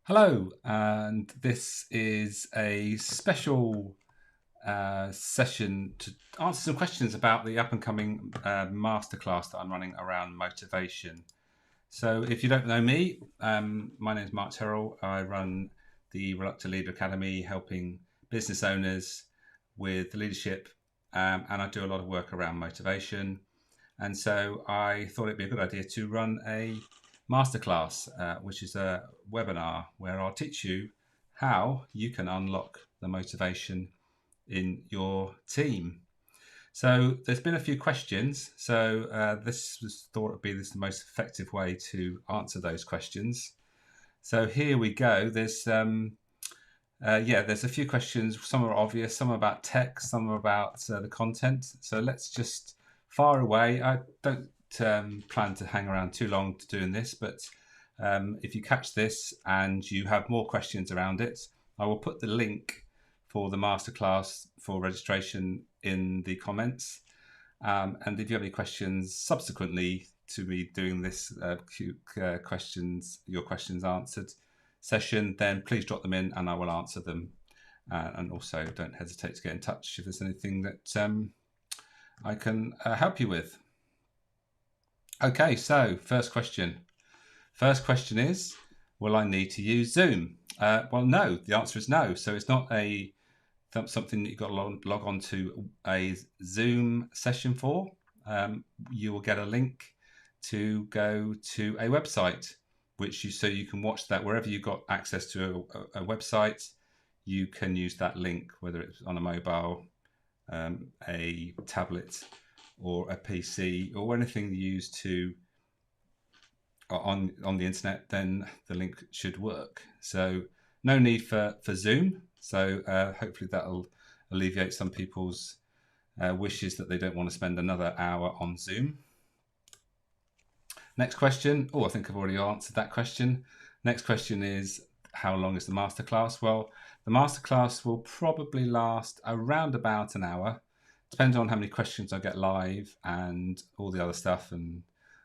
Hello, and this is a special session to answer some questions about the up and coming masterclass that I'm running around motivation. So, if you don't know me, my name is Mark Terrell. I run the Reluctant Leader Academy, helping business owners with leadership, and I do a lot of work around motivation. And so I thought it'd be a good idea to run a masterclass, which is a webinar where I'll teach you how you can unlock the motivation in your team. So there's been a few questions. So this was thought would be the most effective way to answer those questions. So here we go. There's a few questions. Some are obvious, some are about tech, some are about the content. So let's just fire away. I don't plan to hang around too long to doing this, but if you catch this and you have more questions around it, I will put the link for the masterclass for registration in the comments. And if you have any questions subsequently to me doing this your questions answered session, then please drop them in and I will answer them. And also don't hesitate to get in touch if there's anything that I can help you with. Okay, so first question. First question is, will I need to use Zoom? Well, no, the answer is no. So it's not something that you've got to log on to a Zoom session for. You will get a link to go to a website, so you can watch that wherever you've got access to a website. You can use that link, whether it's on a mobile, a tablet, or a PC, or anything you use to on the internet. Then the link should work. So no need for Zoom. So hopefully that'll alleviate some people's wishes that they don't want to spend another hour on Zoom. Next question. Oh, I think I've already answered that question. Next question is, how long is the masterclass? Well, the masterclass will probably last around about an hour. Depends on how many questions I get live and all the other stuff and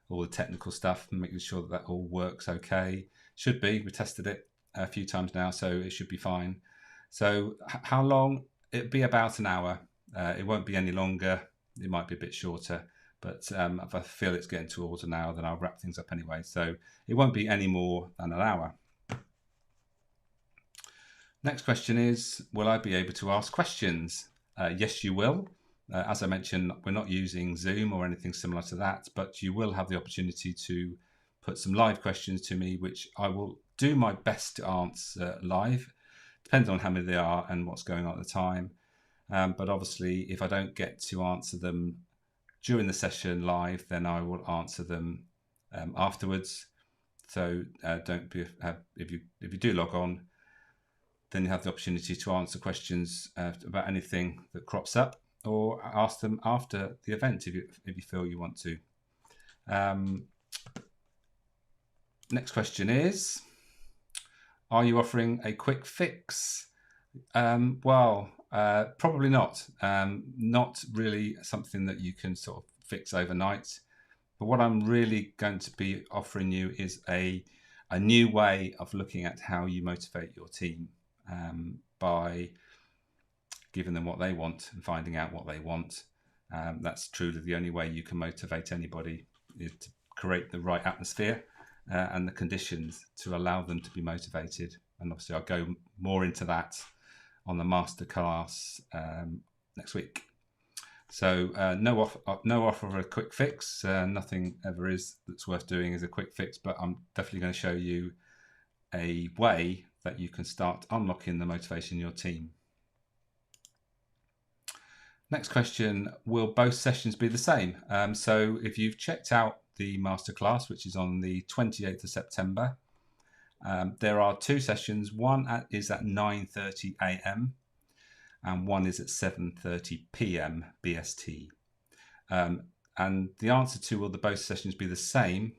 all the technical stuff, and making sure that all works okay. Should be. We tested it a few times now, so it should be fine. So how long? It'll be about an hour. It won't be any longer. It might be a bit shorter. But if I feel it's getting towards an hour, then I'll wrap things up anyway. So it won't be any more than an hour. Next question is, will I be able to ask questions? Yes, you will. As I mentioned, we're not using Zoom or anything similar to that, but you will have the opportunity to put some live questions to me, which I will do my best to answer live. Depends on how many there are and what's going on at the time. But obviously, if I don't get to answer them during the session live, then I will answer them afterwards. So if you do log on, then you have the opportunity to answer questions about anything that crops up, or ask them after the event if you feel you want to. Next question is, are you offering a quick fix? Probably not. Not really something that you can sort of fix overnight. But what I'm really going to be offering you is a new way of looking at how you motivate your team, by giving them what they want and finding out what they want. That's truly the only way you can motivate anybody, is to create the right atmosphere and the conditions to allow them to be motivated. And obviously I'll go more into that on the masterclass next week. So no offer of a quick fix. Nothing ever is that's worth doing as a quick fix, but I'm definitely going to show you a way that you can start unlocking the motivation in your team. Next question, will both sessions be the same? So if you've checked out the masterclass, which is on the 28th of September, there are two sessions. One is at 9:30 a.m. and one is at 7:30 p.m. BST. And the answer to, will the both sessions be the same?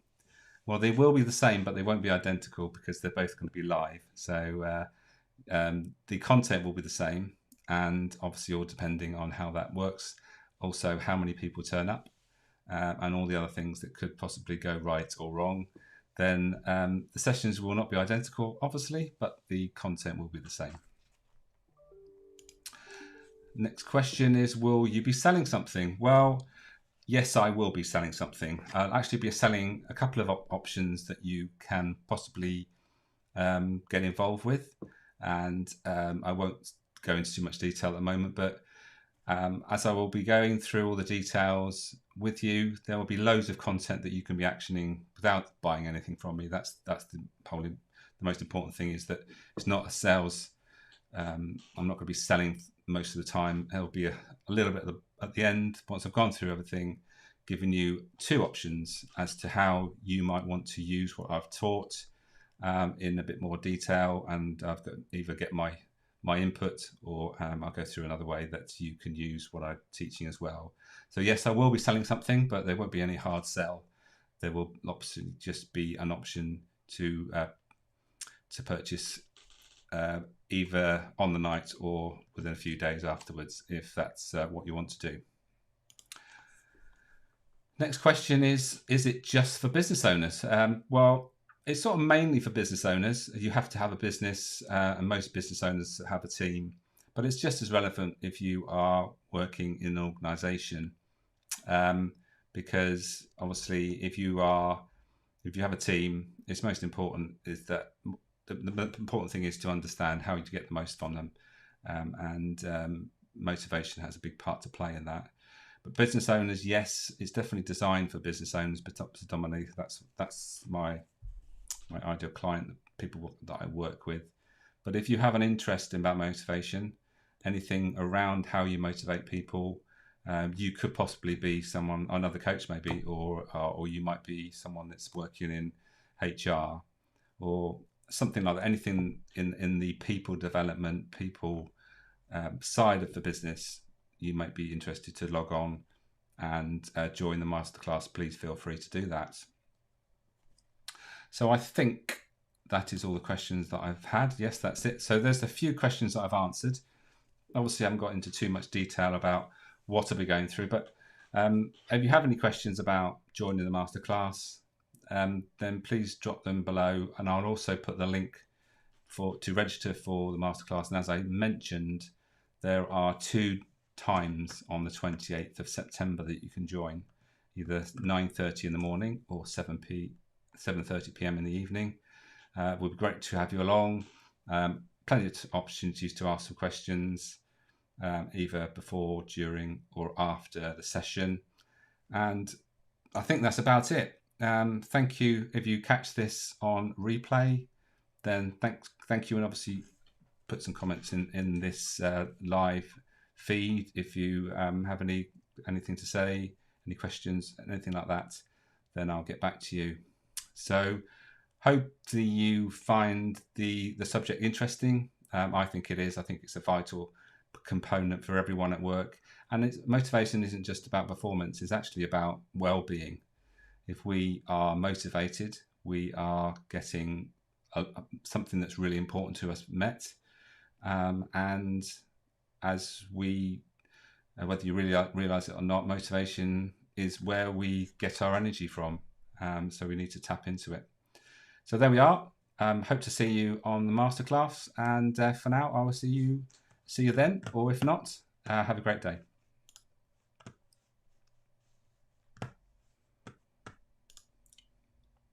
Well, they will be the same, but they won't be identical because they're both going to be live. So the content will be the same, and obviously all depending on how that works. Also, how many people turn up, and all the other things that could possibly go right or wrong. then the sessions will not be identical, obviously, but the content will be the same. Next question is, will you be selling something? Well, yes, I will be selling something. I'll actually be selling a couple of options that you can possibly get involved with. And I won't go into too much detail at the moment, but as I will be going through all the details with you, there will be loads of content that you can be actioning without buying anything from me. That's probably the most important thing, is that it's not a sales. I'm not going to be selling most of the time. There'll be a little bit at the end, once I've gone through everything, giving you two options as to how you might want to use what I've taught in a bit more detail, and I've got either get my input, or I'll go through another way that you can use what I'm teaching as well. So yes, I will be selling something, but there won't be any hard sell. There will obviously just be an option to purchase either on the night or within a few days afterwards, if that's what you want to do. Next question is it just for business owners? Well, it's sort of mainly for business owners. You have to have a business, and most business owners have a team, but it's just as relevant if you are working in an organization, because obviously if you have a team, it's most important is that the important thing is to understand how to get the most from them, and motivation has a big part to play in that. But business owners, yes, it's definitely designed for business owners, but predominantly that's my ideal client, the people that I work with. But if you have an interest about motivation, anything around how you motivate people, you could possibly be another coach maybe, or you might be someone that's working in HR or something like that. Anything in the people development, people side of the business, you might be interested to log on and join the masterclass. Please feel free to do that. So I think that is all the questions that I've had. Yes, that's it. So there's a few questions that I've answered. Obviously, I haven't got into too much detail about what I'll be going through, but if you have any questions about joining the masterclass, then please drop them below, and I'll also put the link to register for the masterclass. And as I mentioned, there are two times on the 28th of September that you can join, either 9:30 in the morning or 7:30 p.m. in the evening. It would be great to have you along. Plenty of opportunities to ask some questions, either before, during, or after the session. And I think that's about it. Thank you. If you catch this on replay, then thank you, and obviously put some comments in this live feed if you have anything to say, any questions, anything like that, then I'll get back to you. So hopefully you find the subject interesting. I think it is. I think it's a vital component for everyone at work. And motivation isn't just about performance, it's actually about well-being. If we are motivated, we are getting something that's really important to us met. And as whether you really realize it or not, motivation is where we get our energy from. So we need to tap into it. So there we are. Hope to see you on the masterclass. And for now, I will see you then, or if not, have a great day.